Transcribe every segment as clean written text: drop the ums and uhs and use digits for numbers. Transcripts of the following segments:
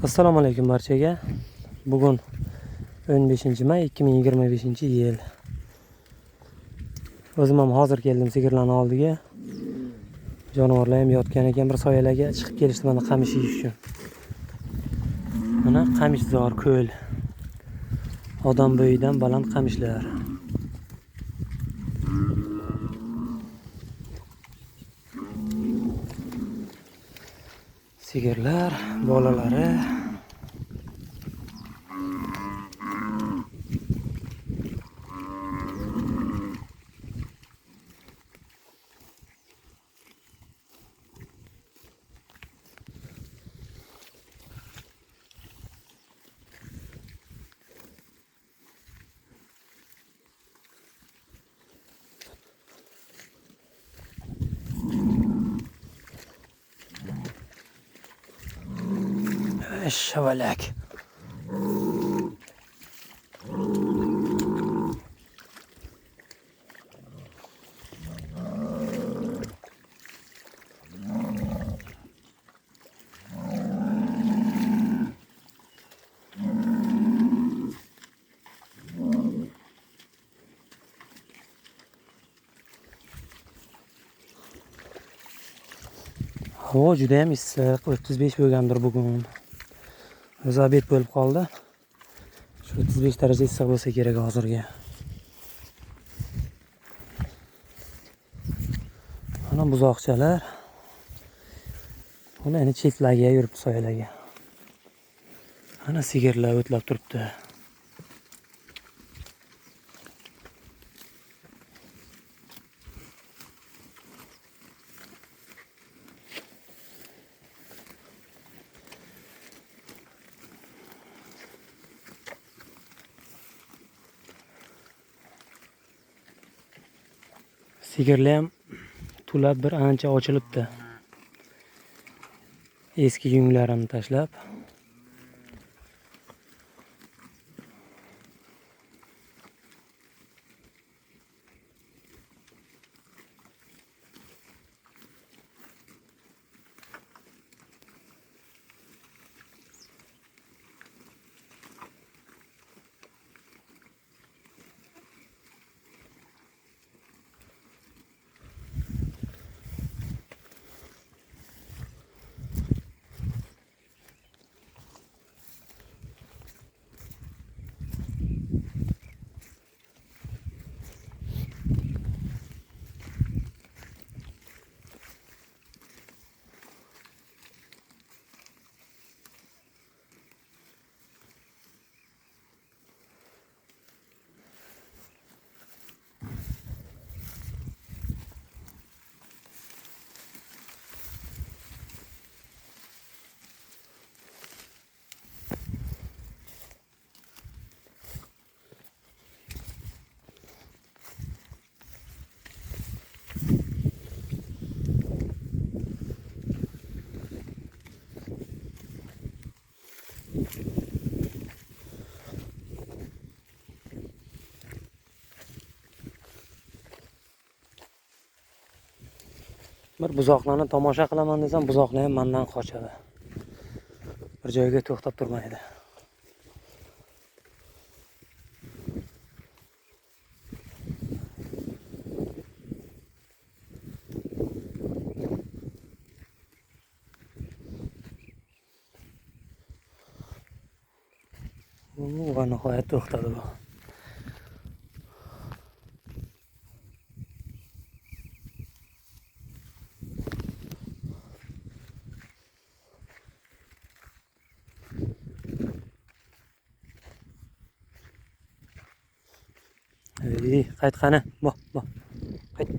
Assalomu alaykum barchaga. Bugun 15-may 2025-yil. O'zim ham hozir keldim sigirlarning oldiga. Jonivorlar ham yotgan ekan, bir soyalarga chiqib kelishdi mana qamish yeyish uchun. Mana qamishzor ko'l. Odam bo'yidan baland qamishlar. Sigirlar, bolalari. Shavalak. Havo juda ham issiq, 35 bo'lgandir bugun. O'zi obed bo'lib qoldi. Shu 35 daraja issiq bo'lsa kerak hozirga. Mana buzoqchalar. Buni endi chetlarga yurib soyalarga. Mana sigirlar o'tlab turibdi. Sigirlar ham tulab bir ancha ochilibdi. Eski yunglarini tashlab. Bir buzoqlarni tomosha qilaman desam, buzoqlar ham mendan qochadi. Bir joyga to'xtab turmaydi. Va nihoyat to'xtadi bu. Qayt qani, bo. Qayt.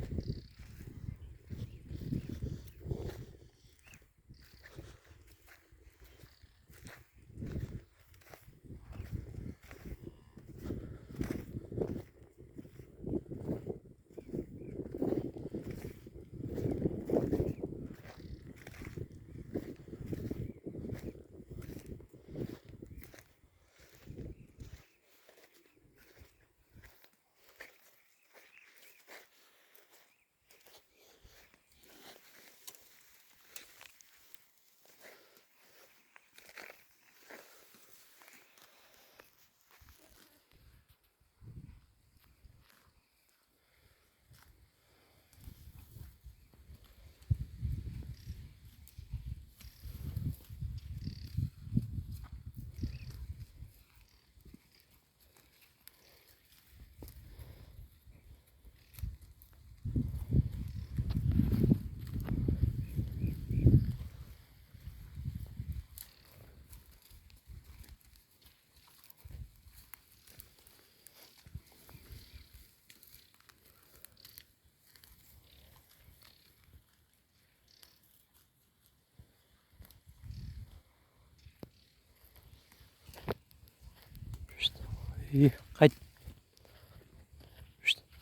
İyi, qayt.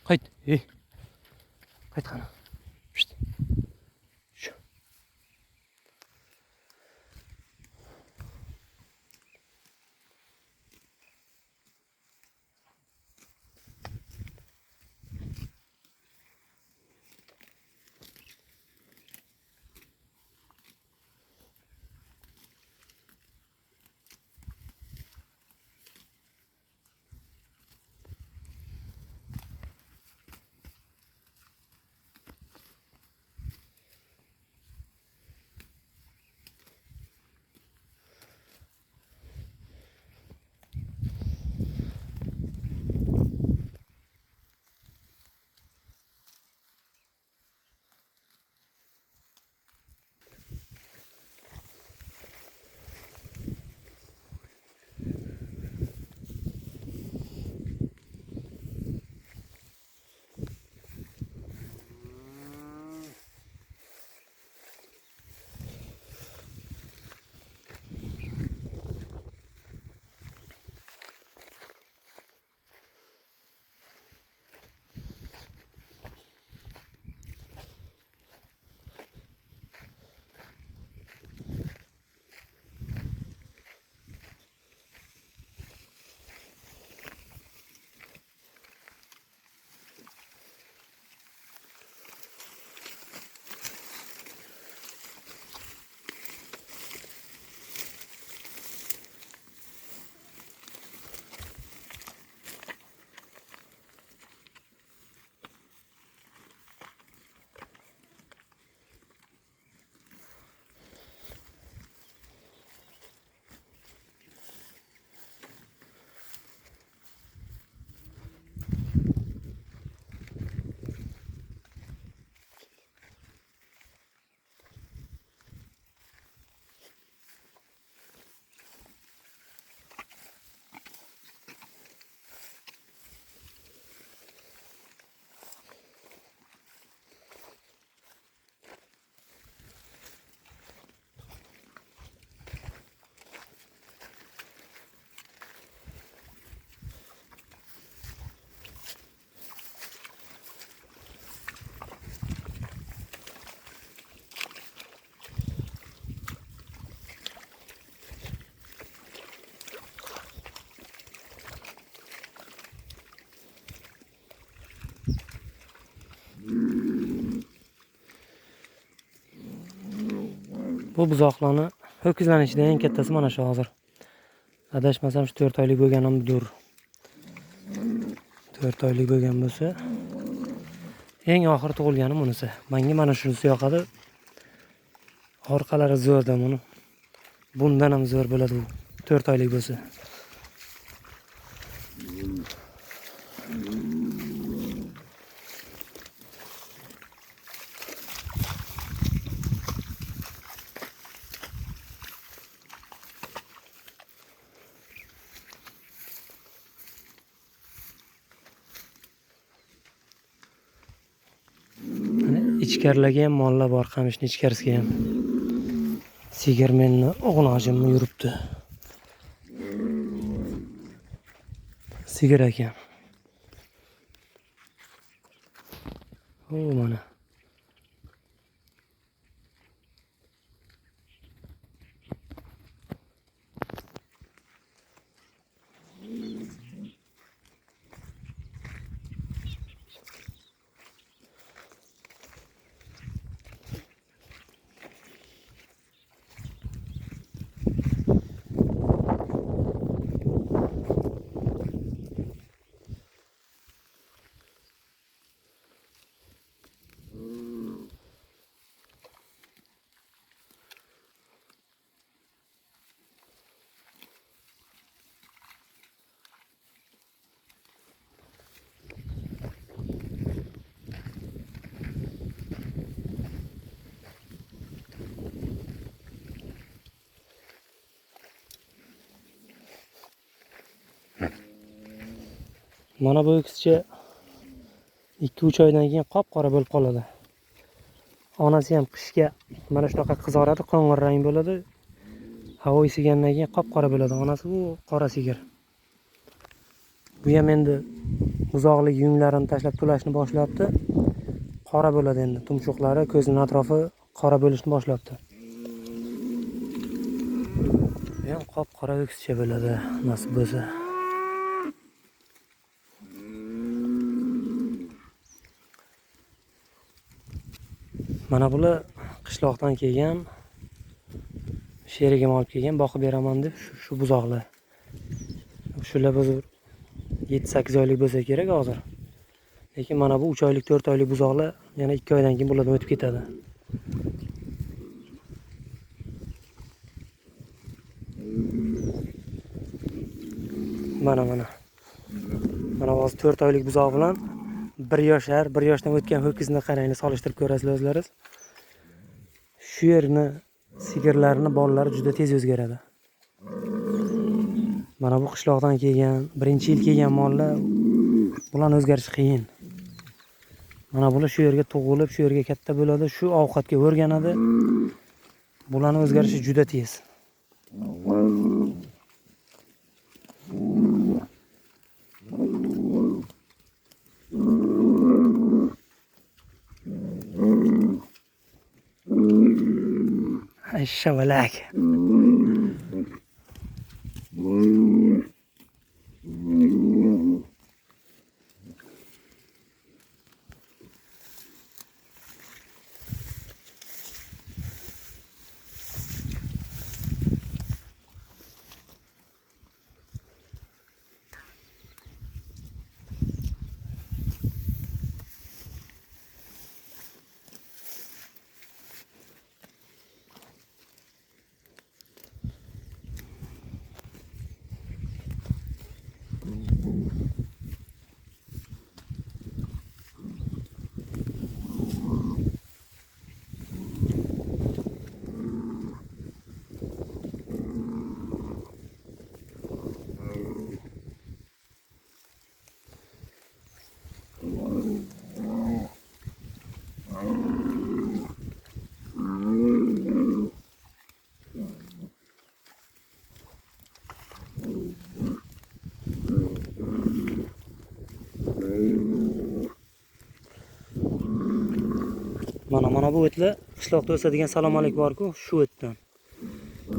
Qayt. İyi. Qayt qani. Shu. Bu buzoqlarni ho'kizlarning ichida eng kattasi mana shu hozir. Adashmasam shu 4 oylik bo'lganimdir. 4 oylik bo'lgan bo'lsa, eng oxir tug'ilgani bunisi. Menga mana shunisi yoqadi. Orqalari zo'rda buni. Bundan ham zo'r bo'ladi bu. 4 oylik bo'lsa. İchkarilarga ham mollar bor, qamishni ichkarisiga ham. Sigir menni o'g'lojimni yuribdi. Sigir ekan. O mana. Mana bu ikisicha 2-3 oydan keyin qop-qora bo'lib qoladi. Onasi ham qishga mana shunaqa qizaradi, qo'ng'ir rang bo'ladi. Havo isigandan keyin qop-qora bo'ladi. Onasi bu qora sigir. Bu ham endi uzoqlik yunglarini tashlab to'lashni boshlabdi. Qora bo'ladi endi, tumshuqlari, ko'zining atrofi qora bo'lishni boshlabdi. Bu ham qop-qora o'kscha bo'ladi, nasib bo'lsa. Mana bular qishloqdan kelgan, sherigim olib kelgan, boqib beraman deb shu buzoqlar. Shular biz 7-8 oylik bo'lsa kerak hozir. Lekin mana bu 3 oylik, 4 oylik buzoqlar yana 2 oydan keyin bulardan o'tib ketadi. Mana. Mana hozir 4 oylik buzoq bilan 1 yoshar, 1 yoshdan o'tgan ho'kizni qaranglar, solishtirib ko'rasizlar o'zlaringiz. Shu yerni sigirlarning bolalari juda tez o'zgaradi. Mana bu qishloqdan kelgan, 1-yil kelgan mollar, bularning o'zgarishi qiyin. Mana bular shu yerga tug'ilib, shu yerga katta bo'ladi, shu ovqatga o'rganadi. Bularning o'zgarishi juda tez. Ay shavalak. Mana bu o'tlar qishloqda o'sadigan salom alaykum bor-ku, shu o'tdan.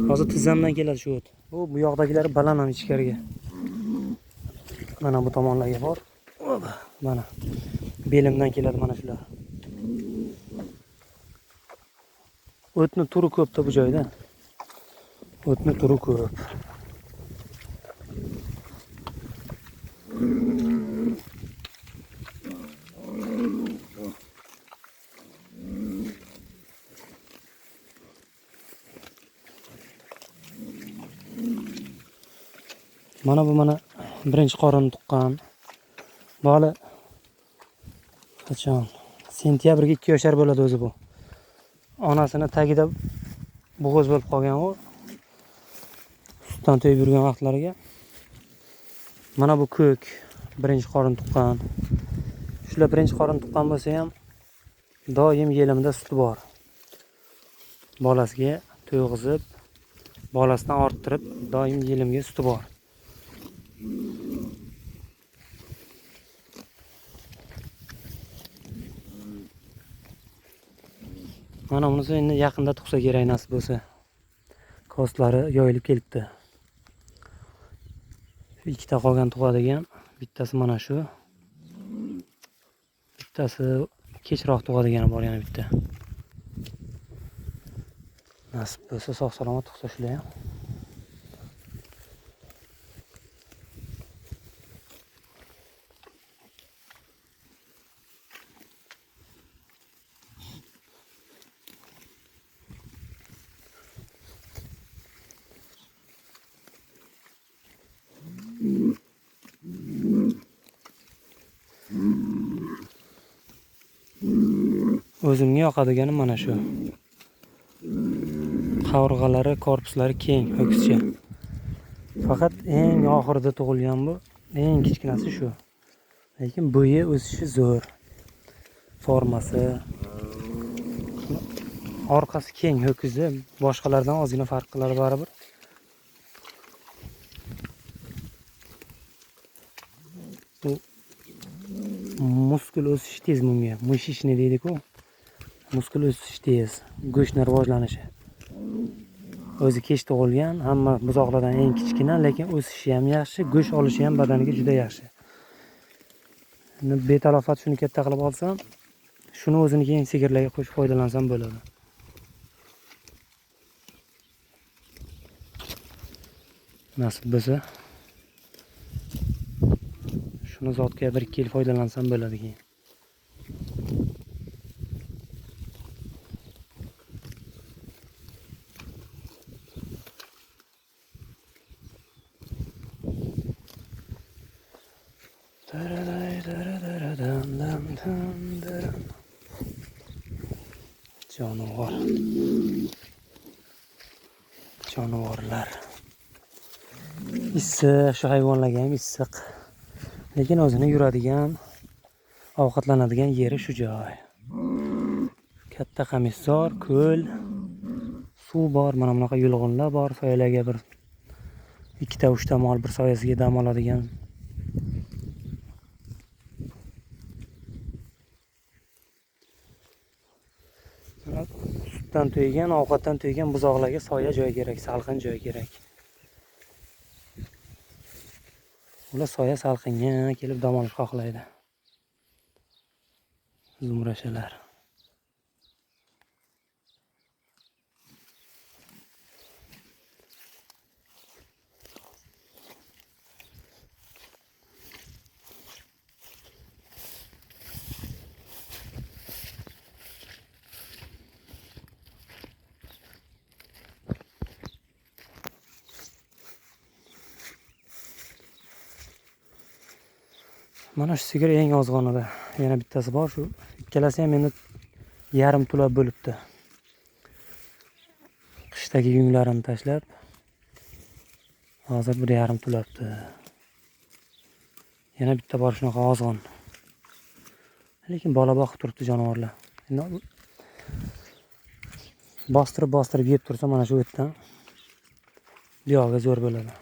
Hozir tizzamdan keladi shu o't. Bu yoqdagilari balanam ichkariga. Mana bu tomonlarga bor. Mana belimdan keladi mana shular. O'tni turi ko'pda bu joyda. O'tni turi ko'p. Mana bu birinchi qorin tuqqan. Bola qachon? Sentyabrga 2 yoshar bo'ladi o'zi bu. Onasini tagida bo'g'oz bo'lib qolgan u. Sutdan to'yib yurgan vaqtlariga. Mana bu ko'k birinchi qorin tuqqan. Shular birinchi qorin tuqqan bo'lsa ham doim yelimda suti bor. Bolasiga to'yg'izib, bolasidan orttirib, doim yelimga suti bor. Mana bunisi endi yaqinda tug'sa kerak nasib bo'lsa. Kostlari yoyilib kelibdi. Shu ikkita qolgan tug'adigan, bittasi mana shu. Bittasi kechroq tug'adigani bor yana bitta. Nasib bo'lsa sog' salomat tug'sa shular ham. O'zimga yoqadigani mana shu. Qavurg'alari, korpuslari keng, ho'kizcha. Faqat eng oxirida tug'ilgan bu, eng kichkinasi shu. Lekin bo'yi o'sishi zo'r. Formasi, orqasi keng ho'kizi, boshqalardan ozgina farq qiladi baribir. Bu muskul o'sishi tez bunga. Mishishni deydi-ku. Muskul o'sishi tez. Go'shtning rivojlanishi. O'zi kech tug'ilgan, hamma buzoqlardan eng kichkina, lekin o'sishi ham yaxshi, go'sht olishi ham badaniga juda yaxshi. Endi betalofat shuni katta qilib olsam, shuni o'zini keyin sigirlarga qo'shib foydalansam bo'ladi. Nasib bo'lsa, shuni zotga 1-2 yil foydalansam bo'ladi keyin. Jonivorlar. Issiq, shu hayvonlarga ham issiq. Lekin o'zini yuradigan, ovqatlanadigan yeri shu joy. Katta qamishzor, ko'l, suv bor, mana bunaqa yulg'onlar bor, soyalarga bir 2-3 ta mol bir soyasiga dam oladigan. Sutdan to'ygan, ovqatdan to'ygan buzoqlarga soya joy kerak, salqin joy kerak. Ular soya salqinga kelib dam olish xohlaydi. Zumrashalar. Mana shu sigir eng ozg'onida. Yana bittasi bor, shu ikkalasi ham endi yarim tulab bo'libdi. Qishdagi yunglarini tashlab, hozir 1,5 tulabdi. Yana bitta bor shunaqa ozg'on. Lekin bola boqib turibdi jonivorlar. Endi bostirib yeb tursa mana shu o'tdan buyog'iga zo'r bo'ladi.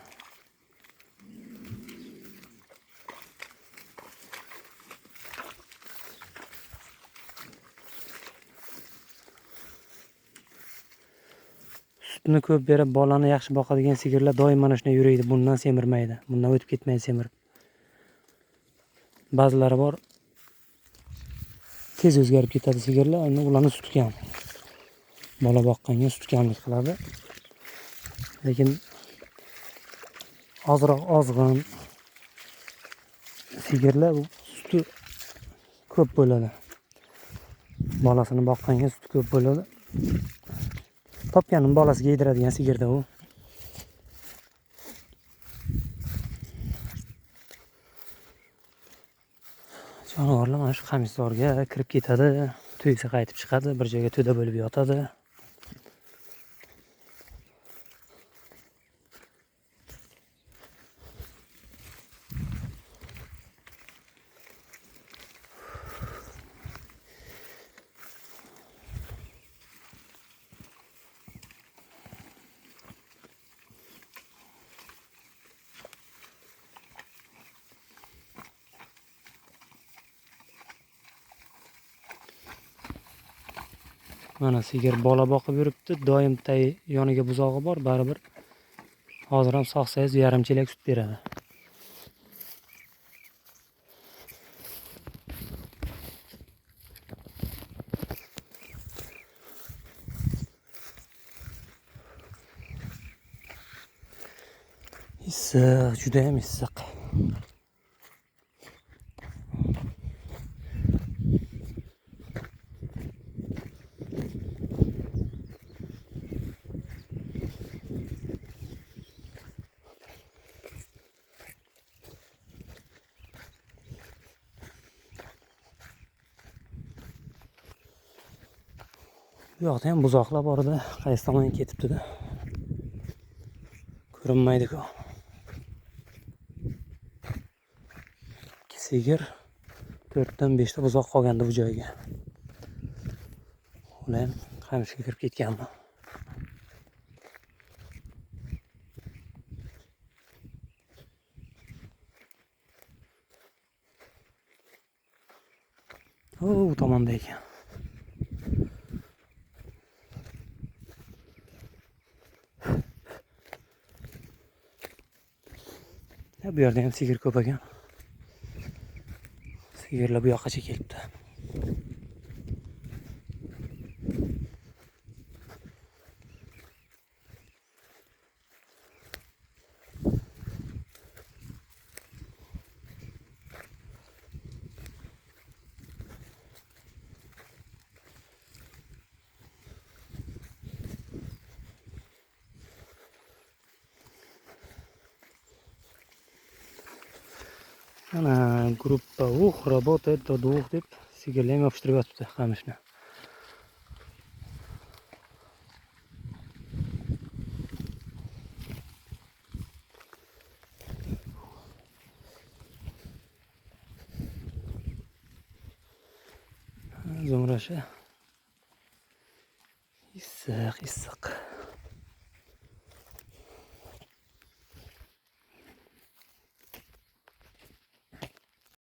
Sutni ko'p berib, bolani yaxshi boqadigan sigirlar doim mana shunday yuradi, bundan semirmaydi. Bundan o'tib ketmaydi semirib. Ba'zilari bor, tez o'zgarib ketadi sigirlar, endi ularni sutgan. Bola boqqanga sutganlik qiladi. Lekin ozroq ozg'in sigirlar suti ko'p bo'ladi. Bolasini boqqanga suti ko'p bo'ladi. Topganim bolasiga yediradigan sigirda u. Jonivorlar mana shu qamishzorga kirib ketadi, to'ysa qaytib chiqadi, bir joyga to'da bo'lib yotadi. Mana sigir bola boqib yuribdi, doim yoniga buzog'i bor, baribir hozir ham sog'-sayz 1,5 chelak sut beradi. Issiq, juda ham issiq. Bu yoqda ham buzoqlar bor edi, qaysi tomonga ketibdi-da. Ko'rinmaydi-ku. Sigir 4dan 5 ta buzoq qolgandi bu joyga. Ular ham qamishga kirib ketganmi? Bu tomonda ekan. Ya bu yerda ham sigir ko'p ekan. Sigirlar bu yoqqacha kelibdi. Ana gruppa работает до 2 deb sigirlar ham yopishtirib yotibdi qamishni. Zumrashi. Issiq.